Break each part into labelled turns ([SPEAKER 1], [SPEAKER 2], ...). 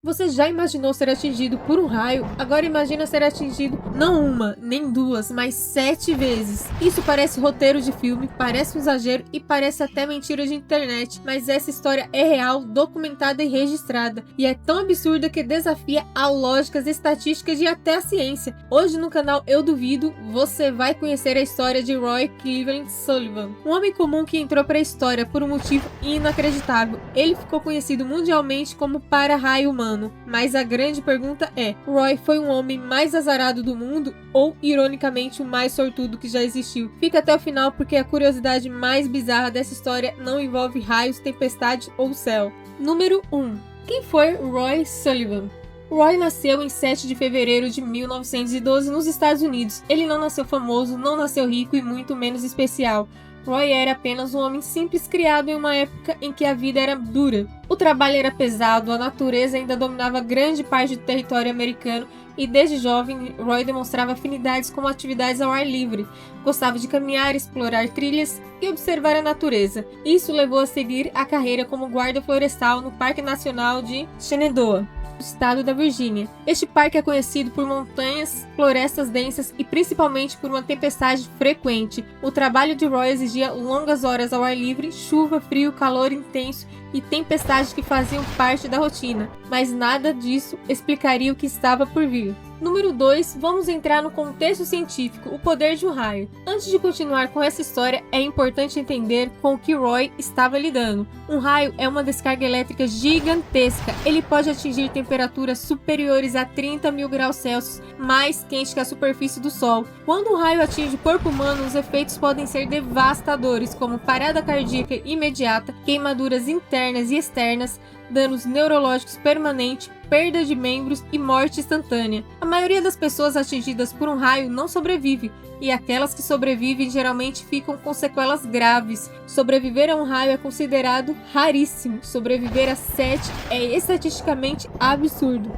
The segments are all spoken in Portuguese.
[SPEAKER 1] Você já imaginou ser atingido por um raio? Agora imagina ser atingido não uma, nem duas, mas 7 vezes. Isso parece roteiro de filme, parece um exagero e parece até mentira de internet, mas essa história é real, documentada e registrada, e é tão absurda que desafia a lógicas, estatísticas e até a ciência. Hoje no canal Eu Duvido, você vai conhecer a história de Roy Cleveland Sullivan, um homem comum que entrou para a história por um motivo inacreditável. Ele ficou conhecido mundialmente como para-raio humano. Mas a grande pergunta é: Roy foi um homem mais azarado do mundo ou, ironicamente, o mais sortudo que já existiu? Fica até o final porque a curiosidade mais bizarra dessa história não envolve raios, tempestade ou céu. Número 1. Quem foi Roy Sullivan? Roy nasceu em 7 de fevereiro de 1912 nos Estados Unidos. Ele não nasceu famoso, não nasceu rico e muito menos especial. Roy era apenas um homem simples criado em uma época em que a vida era dura. O trabalho era pesado, a natureza ainda dominava grande parte do território americano e desde jovem Roy demonstrava afinidades com atividades ao ar livre. Gostava de caminhar, explorar trilhas e observar a natureza. Isso levou a seguir a carreira como guarda florestal no Parque Nacional de Shenandoah, estado da Virgínia. Este parque é conhecido por montanhas, florestas densas e principalmente por uma tempestade frequente. O trabalho de Roy exigia longas horas ao ar livre, chuva, frio, calor intenso e tempestades que faziam parte da rotina, mas nada disso explicaria o que estava por vir. Número 2, vamos entrar no contexto científico, o poder de um raio. Antes de continuar com essa história, é importante entender com o que Roy estava lidando. Um raio é uma descarga elétrica gigantesca. Ele pode atingir temperaturas superiores a 30 mil graus Celsius, mais quente que a superfície do Sol. Quando um raio atinge o corpo humano, os efeitos podem ser devastadores, como parada cardíaca imediata, queimaduras internas e externas, danos neurológicos permanentes, perda de membros e morte instantânea. A maioria das pessoas atingidas por um raio não sobrevive, e aquelas que sobrevivem geralmente ficam com sequelas graves. Sobreviver a um raio é considerado raríssimo. Sobreviver a 7 é estatisticamente absurdo.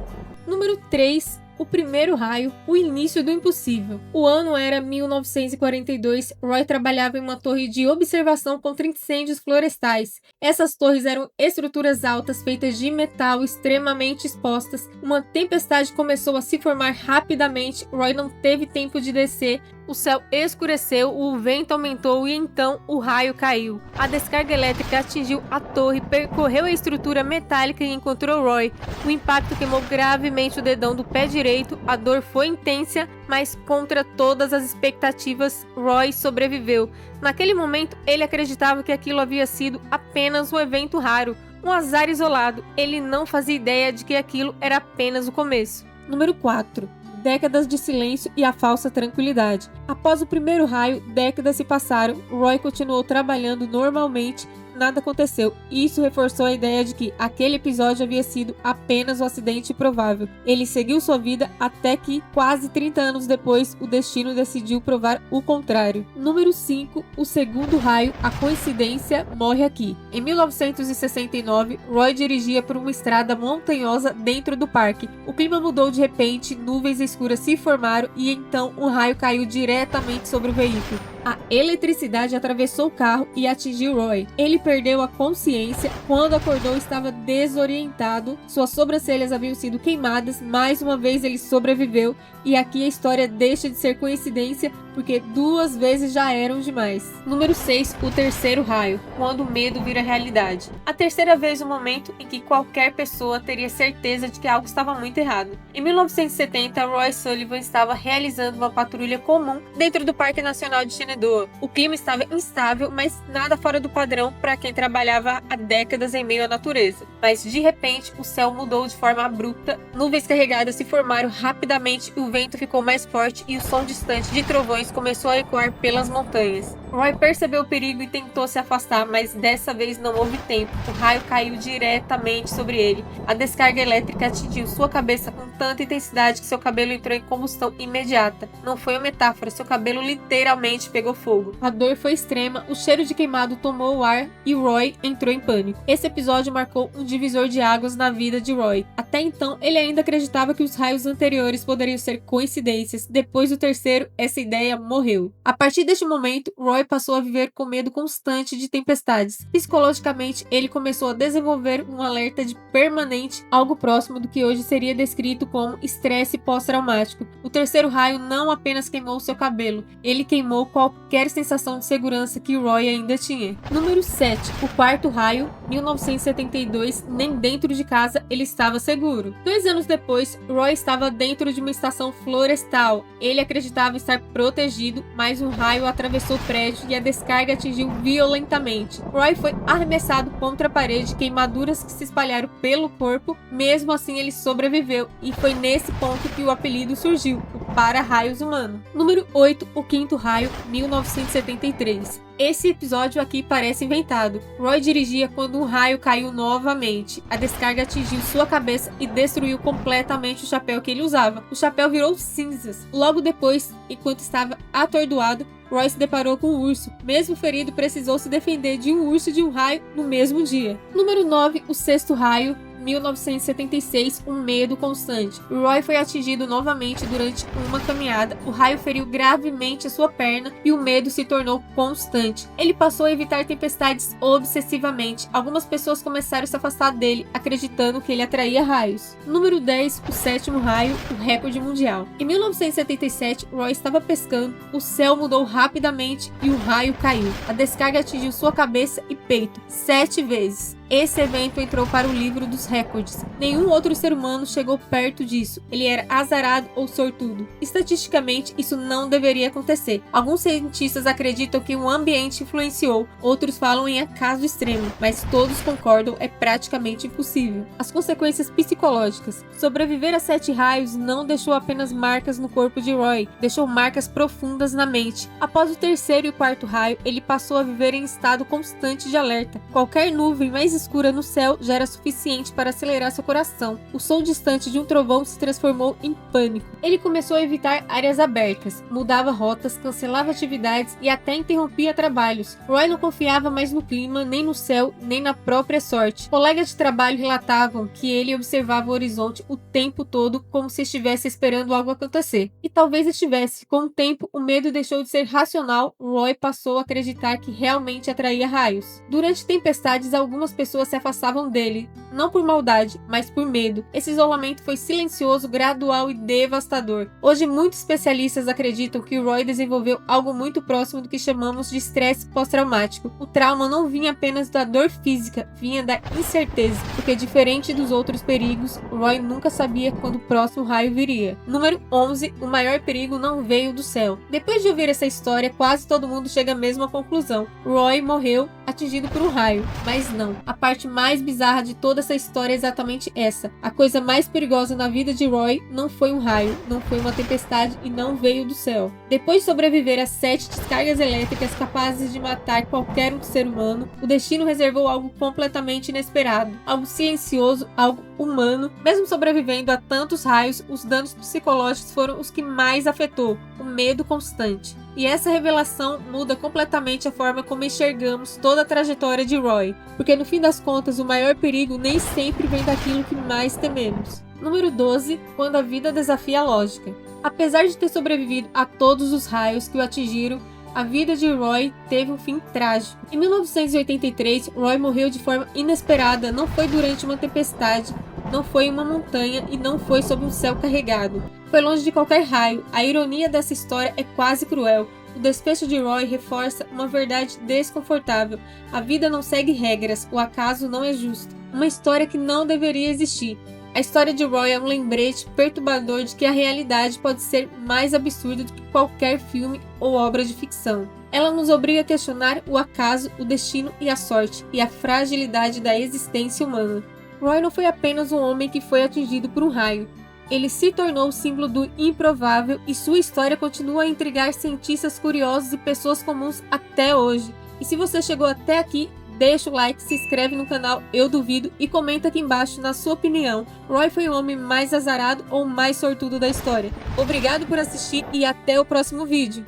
[SPEAKER 1] Número 3. O primeiro raio, o início do impossível. O ano era 1942, Roy trabalhava em uma torre de observação contra incêndios florestais. Essas torres eram estruturas altas feitas de metal extremamente expostas. Uma tempestade começou a se formar rapidamente, Roy não teve tempo de descer. O céu escureceu, o vento aumentou e então o raio caiu. A descarga elétrica atingiu a torre, percorreu a estrutura metálica e encontrou Roy. O impacto queimou gravemente o dedão do pé direito, a dor foi intensa, mas contra todas as expectativas, Roy sobreviveu. Naquele momento, ele acreditava que aquilo havia sido apenas um evento raro, um azar isolado. Ele não fazia ideia de que aquilo era apenas o começo. Número 4. Décadas de silêncio e a falsa tranquilidade. Após o primeiro raio, décadas se passaram, Roy continuou trabalhando normalmente, nada aconteceu, e isso reforçou a ideia de que aquele episódio havia sido apenas um acidente improvável. Ele seguiu sua vida até que, quase 30 anos depois, o destino decidiu provar o contrário. Número 5. O segundo raio, a coincidência, morre aqui. Em 1969, Roy dirigia por uma estrada montanhosa dentro do parque. O clima mudou de repente, nuvens escuras se formaram e então um raio caiu diretamente sobre o veículo. A eletricidade atravessou o carro e atingiu Roy. Ele perdeu a consciência. Quando acordou, estava desorientado. Suas sobrancelhas haviam sido queimadas. Mais uma vez ele sobreviveu. E aqui a história deixa de ser coincidência, porque 2 vezes já eram demais. Número 6. O terceiro raio. Quando o medo vira realidade. A terceira vez o momento em que qualquer pessoa teria certeza de que algo estava muito errado. Em 1970, Roy Sullivan estava realizando uma patrulha comum dentro do Parque Nacional de Shenandoah. O clima estava instável, mas nada fora do padrão para quem trabalhava há décadas em meio à natureza. Mas de repente, o céu mudou de forma abrupta, nuvens carregadas se formaram rapidamente, o vento ficou mais forte e o som distante de trovões começou a ecoar pelas montanhas. Roy percebeu o perigo e tentou se afastar, mas dessa vez não houve tempo. O raio caiu diretamente sobre ele. A descarga elétrica atingiu sua cabeça com tanta intensidade que seu cabelo entrou em combustão imediata. Não foi uma metáfora, seu cabelo literalmente pegou fogo. A dor foi extrema, o cheiro de queimado tomou o ar e Roy entrou em pânico. Esse episódio marcou um divisor de águas na vida de Roy. Até então, ele ainda acreditava que os raios anteriores poderiam ser coincidências. Depois do terceiro, essa ideia Leia morreu. A partir deste momento, Roy passou a viver com medo constante de tempestades. Psicologicamente, ele começou a desenvolver um alerta de permanente, algo próximo do que hoje seria descrito como estresse pós-traumático. O terceiro raio não apenas queimou seu cabelo, ele queimou qualquer sensação de segurança que Roy ainda tinha. Número 7. O quarto raio, 1972, nem dentro de casa ele estava seguro. 2 anos depois, Roy estava dentro de uma estação florestal. Ele acreditava estar protegido, mas um raio atravessou o prédio e a descarga atingiu violentamente. Roy foi arremessado contra a parede, queimaduras que se espalharam pelo corpo. Mesmo assim, ele sobreviveu e foi nesse ponto que o apelido surgiu, o para-raios humano. Número 8. O quinto raio, 1973. Esse episódio aqui parece inventado. Roy dirigia quando um raio caiu novamente. A descarga atingiu sua cabeça e destruiu completamente o chapéu que ele usava. O chapéu virou cinzas. Logo depois, enquanto estava atordoado, Roy se deparou com um urso. Mesmo ferido, precisou se defender de um urso de um raio no mesmo dia. Número 9. O sexto raio, 1976, um medo constante. Roy foi atingido novamente durante uma caminhada. O raio feriu gravemente a sua perna e o medo se tornou constante. Ele passou a evitar tempestades obsessivamente. Algumas pessoas começaram a se afastar dele, acreditando que ele atraía raios. Número 10, o sétimo raio, o recorde mundial. Em 1977, Roy estava pescando, o céu mudou rapidamente e o raio caiu. A descarga atingiu sua cabeça e peito 7 vezes. Esse evento entrou para o livro dos recordes. Nenhum outro ser humano chegou perto disso. Ele era azarado ou sortudo. Estatisticamente, isso não deveria acontecer. Alguns cientistas acreditam que o ambiente influenciou, outros falam em acaso extremo, mas todos concordam é praticamente impossível. As consequências psicológicas. Sobreviver a 7 raios não deixou apenas marcas no corpo de Roy, deixou marcas profundas na mente. Após o terceiro e o quarto raio, ele passou a viver em estado constante de alerta. Qualquer nuvem mais escura no céu já era suficiente para acelerar seu coração. O som distante de um trovão se transformou em pânico. Ele começou a evitar áreas abertas, mudava rotas, cancelava atividades e até interrompia trabalhos. Roy não confiava mais no clima, nem no céu, nem na própria sorte. Colegas de trabalho relatavam que ele observava o horizonte o tempo todo como se estivesse esperando algo acontecer. E talvez estivesse. Com o tempo, o medo deixou de ser racional. Roy passou a acreditar que realmente atraía raios. Durante tempestades, algumas pessoas se afastavam dele, não por maldade, mas por medo. Esse isolamento foi silencioso, gradual e devastador. Hoje, muitos especialistas acreditam que Roy desenvolveu algo muito próximo do que chamamos de estresse pós-traumático. O trauma não vinha apenas da dor física, vinha da incerteza, porque diferente dos outros perigos, Roy nunca sabia quando o próximo raio viria. Número 11. O maior perigo não veio do céu. Depois de ouvir essa história, quase todo mundo chega à mesma conclusão. Roy morreu atingido por um raio, mas não. A parte mais bizarra de toda essa história é exatamente essa. A coisa mais perigosa na vida de Roy não foi um raio, não foi uma tempestade e não veio do céu. Depois de sobreviver a 7 descargas elétricas capazes de matar qualquer um ser humano, o destino reservou algo completamente inesperado, algo silencioso, algo humano. Mesmo sobrevivendo a tantos raios, os danos psicológicos foram os que mais afetou, o medo constante. E essa revelação muda completamente a forma como enxergamos toda a trajetória de Roy, porque no fim das contas o maior perigo nem sempre vem daquilo que mais tememos. Número 12. Quando a vida desafia a lógica. Apesar de ter sobrevivido a todos os raios que o atingiram, a vida de Roy teve um fim trágico. Em 1983, Roy morreu de forma inesperada. Não foi durante uma tempestade, não foi em uma montanha e não foi sob um céu carregado. Foi longe de qualquer raio. A ironia dessa história é quase cruel. O desfecho de Roy reforça uma verdade desconfortável. A vida não segue regras, o acaso não é justo. Uma história que não deveria existir. A história de Roy é um lembrete perturbador de que a realidade pode ser mais absurda do que qualquer filme ou obra de ficção. Ela nos obriga a questionar o acaso, o destino e a sorte, e a fragilidade da existência humana. Roy não foi apenas um homem que foi atingido por um raio. Ele se tornou o símbolo do improvável e sua história continua a intrigar cientistas curiosos e pessoas comuns até hoje. E se você chegou até aqui, deixa o like, se inscreve no canal Eu Duvido e comenta aqui embaixo na sua opinião. Roy foi o homem mais azarado ou mais sortudo da história? Obrigado por assistir e até o próximo vídeo.